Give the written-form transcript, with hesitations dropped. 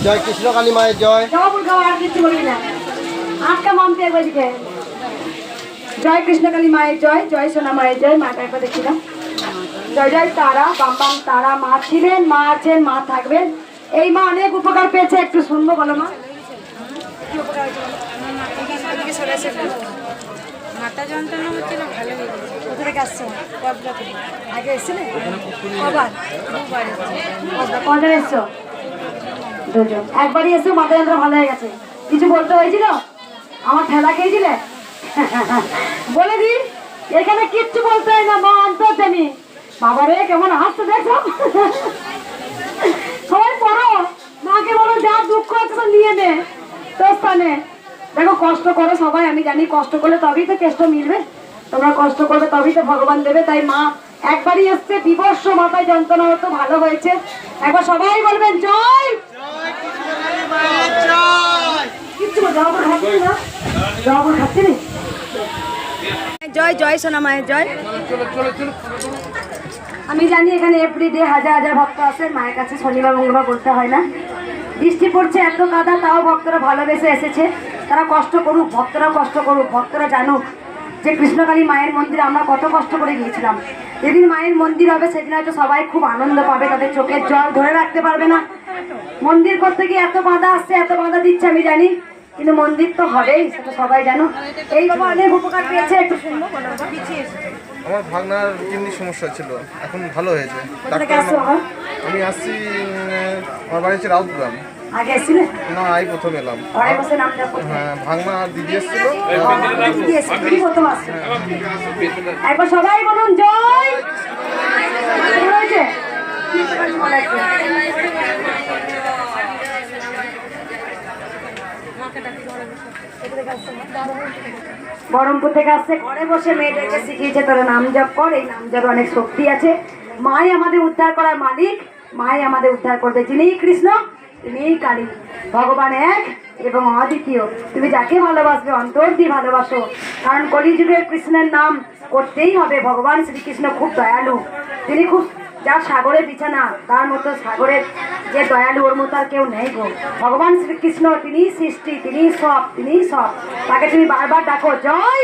জয় কৃষ্ণ কালী মায়ের জয়। আর কিছু বলি না, আটকা মামতে একবারকে জয় কৃষ্ণ কালী মায়ের জয়, জয় সোনা মায়ের জয়। মাটা একবার দেখিলাম। জয় জয় তারা, বাম বাম তারা মা ছিলেন, মা আছেন, মা থাকবেন। এই মা অনেক উপকার পেয়েছে, একটু শুনবো বলো মা। কি উপকার হয়েছে? মাথা যন্ত্রণা হচ্ছিল, ভালো হয়ে গেছে। কোথা থেকে আসছো? আগে এসেছিলে? কবার? কজন এসছো? দুজন। একবারই এসো, মাথা যন্ত্রণা ভালো হয়ে গেছে। কিছু বলতে হয়েছিল? আমার ঠেলা খেয়েছিলে? বলে দি, এখানে কিচ্ছু বলতে হয় না, মা অন্তর জানি। বাবারে কেমন হাসতে দেখো। সবাই পড়ো, মাকে বলো যা দুঃখ আছে তো নিয়ে নে তোর স্থানে। দেখো কষ্ট করো সবাই, আমি জানি কষ্ট করলে তবেই তো কেষ্ট মিলবে। তোমরা কষ্ট করবে তবেই তো ভগবান দেবে। তাই মা একবারই এসছে, বিবর্ষ মাথায় যন্ত্রণা হতো, ভালো হয়েছে। একবার সবাই বলবেন জয়। কিচ্ছু জবা খাচ্ছি না, জবা খাচ্ছি না। জয় জয় সোনা মায়ের জয়। আমি জানি এখানে এভরিডে হাজার হাজার ভক্ত আসে মায়ের কাছে, শনিবার মঙ্গলবার বলতে হয় না। বৃষ্টি পড়ছে, এত কাদা, তাও ভক্তরা ভালোবেসে এসেছে। তারা কষ্ট করুক, ভক্তরা কষ্ট করুক, ভক্তরা জানুক যে কৃষ্ণকালী মায়ের মন্দিরে আমরা কত কষ্ট করে গিয়েছিলাম। যেদিন মায়ের মন্দির হবে সেদিন হয়তো সবাই খুব আনন্দ পাবে, তাদের চোখের জল ধরে রাখতে পারবে না। মন্দির করতে গিয়ে এত বাধা আসছে, এত বাধা দিচ্ছে আমি জানি, কিন্তু মন্দির তো হবেই, সেটা সবাই জানো। এই বাবা অনেক উপকার পেয়েছে, একটু শুনবো। আমার ভাগনার কিডনির সমস্যা ছিল, এখন ভালো হয়েছে। আমি আসছি, আমার বাড়ি হচ্ছে রাউতগ্রাম। আগে এসেছিলে? না, এই প্রথম এলাম। হ্যাঁ, ভাগনা আর দিদি এসেছিল। একবার সবাই বলুন জয়। বহরমপুর থেকে আসছে, ঘরে বসে মেয়েদেরকে শিখিয়েছে তোরা নাম জপ কর, এই নাম জপে অনেক শক্তি আছে। মাই আমাদের উদ্ধার করার মালিক, মাই আমাদের উদ্ধার করবে। যিনি কৃষ্ণ তিনিই কালী, ভগবান এক এবং অদ্বিতীয়। তুমি যাকে ভালোবাসবে অন্তর দিয়ে ভালোবাসো, কারণ কলিযুগের কৃষ্ণের নাম করতেই হবে। ভগবান শ্রীকৃষ্ণ খুব দয়ালু, তিনি খুব, যার সাগরের বিছানা তার মতো সাগরের যে দয়ালু ওর মতো আর কেউ নেই গো। ভগবান শ্রীকৃষ্ণ তিনি সৃষ্টি, তিনি সব, তিনি সব। তাকে তুমি বারবার ডাকো জয়।